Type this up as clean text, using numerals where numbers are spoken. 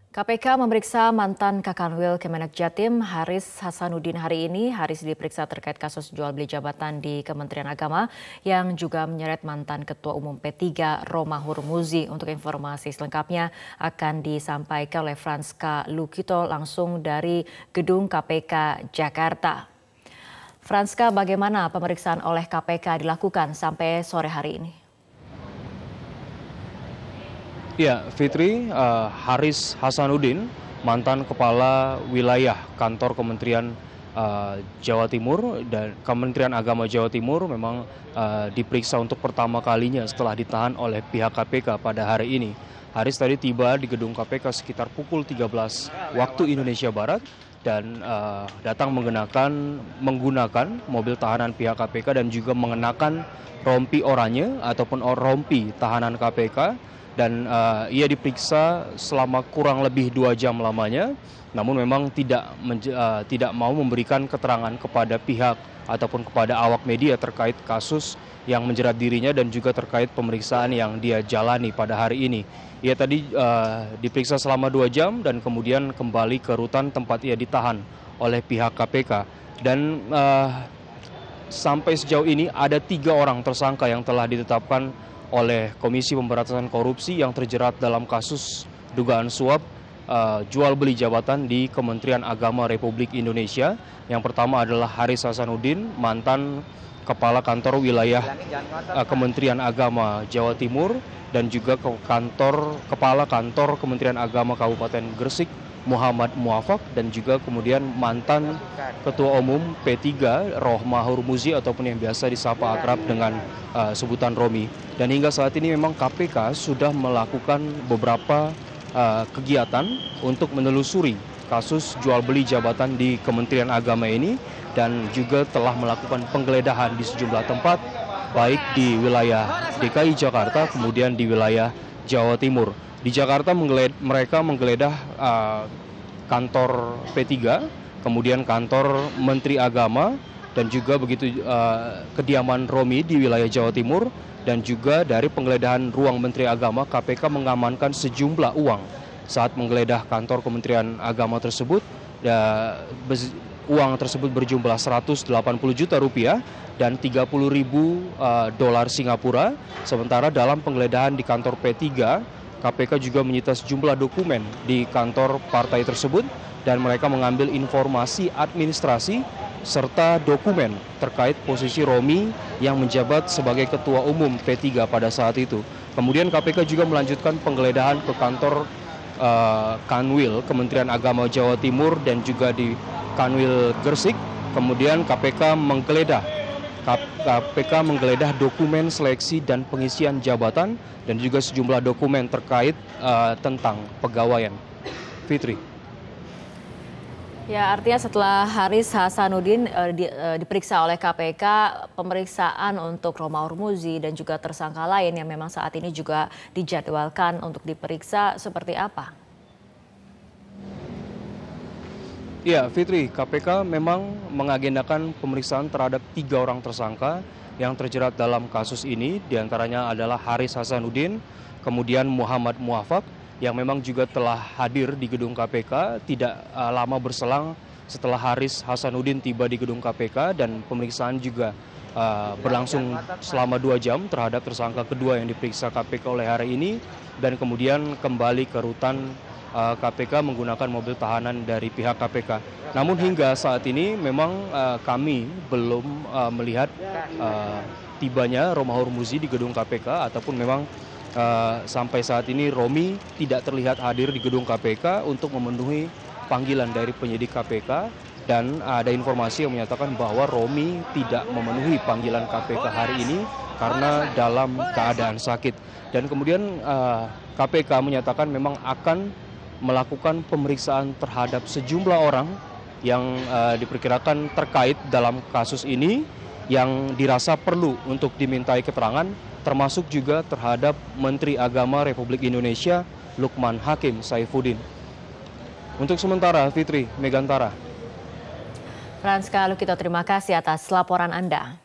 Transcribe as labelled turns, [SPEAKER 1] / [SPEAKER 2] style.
[SPEAKER 1] KPK memeriksa mantan Kakanwil Kemenak Jatim Haris Hasanuddin hari ini. Haris diperiksa terkait kasus jual beli jabatan di Kementerian Agama yang juga menyeret mantan Ketua Umum P3 Romahur Muzi. Untuk informasi selengkapnya akan disampaikan oleh Franska Lukito langsung dari Gedung KPK Jakarta. Franska, bagaimana pemeriksaan oleh KPK dilakukan sampai sore hari ini?
[SPEAKER 2] Ya, Fitri, Haris Hasanuddin, mantan kepala wilayah kantor Kementerian Jawa Timur dan Kementerian Agama Jawa Timur memang diperiksa untuk pertama kalinya setelah ditahan oleh pihak KPK pada hari ini. Haris tadi tiba di gedung KPK sekitar pukul 13 waktu Indonesia Barat dan datang menggunakan mobil tahanan pihak KPK dan juga mengenakan rompi oranye ataupun rompi tahanan KPK. Dan ia diperiksa selama kurang lebih 2 jam lamanya, namun memang tidak mau memberikan keterangan kepada pihak ataupun kepada awak media terkait kasus yang menjerat dirinya dan juga terkait pemeriksaan yang dia jalani pada hari ini. Ia tadi diperiksa selama 2 jam dan kemudian kembali ke rutan tempat ia ditahan oleh pihak KPK. Dan sampai sejauh ini ada 3 orang tersangka yang telah ditetapkan oleh Komisi Pemberantasan Korupsi yang terjerat dalam kasus dugaan suap jual beli jabatan di Kementerian Agama Republik Indonesia. Yang pertama adalah Haris Hasanuddin, mantan Kepala Kantor Wilayah Kementerian Agama Jawa Timur, dan juga Kepala Kantor Kementerian Agama Kabupaten Gresik Muhammad Muafak, dan juga kemudian mantan Ketua Umum P3 Romahur Muzi ataupun yang biasa disapa akrab dengan sebutan Romi. Dan hingga saat ini memang KPK sudah melakukan beberapa kegiatan untuk menelusuri kasus jual beli jabatan di Kementerian Agama ini dan juga telah melakukan penggeledahan di sejumlah tempat baik di wilayah DKI Jakarta kemudian di wilayah Jawa Timur. Di Jakarta mereka menggeledah kantor P3, kemudian kantor Menteri Agama, dan juga begitu kediaman Romi di wilayah Jawa Timur. Dan juga dari penggeledahan ruang Menteri Agama, KPK mengamankan sejumlah uang. Saat menggeledah kantor Kementerian Agama tersebut, uang tersebut berjumlah 180 juta rupiah dan 30.000 dolar Singapura. Sementara dalam penggeledahan di kantor P3, KPK juga menyita sejumlah dokumen di kantor partai tersebut dan mereka mengambil informasi administrasi serta dokumen terkait posisi Romi yang menjabat sebagai Ketua Umum P3 pada saat itu. Kemudian KPK juga melanjutkan penggeledahan ke kantor Kanwil Kementerian Agama Jawa Timur dan juga di Kanwil Gresik. Kemudian KPK menggeledah dokumen seleksi dan pengisian jabatan dan juga sejumlah dokumen terkait tentang pegawaian. Fitri.
[SPEAKER 1] Ya, artinya setelah Haris Hasanuddin diperiksa oleh KPK, pemeriksaan untuk Romahur Muzi dan juga tersangka lain yang memang saat ini juga dijadwalkan untuk diperiksa seperti apa?
[SPEAKER 2] Ya, Fitri, KPK memang mengagendakan pemeriksaan terhadap 3 orang tersangka yang terjerat dalam kasus ini. Di antaranya adalah Haris Hasanuddin, kemudian Muhammad Muafak, yang memang juga telah hadir di gedung KPK tidak lama berselang setelah Haris Hasanuddin tiba di gedung KPK, dan pemeriksaan juga berlangsung selama 2 jam terhadap tersangka kedua yang diperiksa KPK oleh hari ini, dan kemudian kembali ke rutan KPK menggunakan mobil tahanan dari pihak KPK. Namun hingga saat ini memang kami belum melihat tibanya Romahur Muzi di gedung KPK ataupun memang sampai saat ini Romi tidak terlihat hadir di gedung KPK untuk memenuhi panggilan dari penyidik KPK, dan ada informasi yang menyatakan bahwa Romi tidak memenuhi panggilan KPK hari ini karena dalam keadaan sakit. Dan kemudian KPK menyatakan memang akan melakukan pemeriksaan terhadap sejumlah orang yang diperkirakan terkait dalam kasus ini yang dirasa perlu untuk dimintai keterangan, termasuk juga terhadap Menteri Agama Republik Indonesia Lukman Hakim Saifuddin. Untuk sementara, Fitri, Megantara.
[SPEAKER 1] Franska Lukito, terima kasih atas laporan Anda.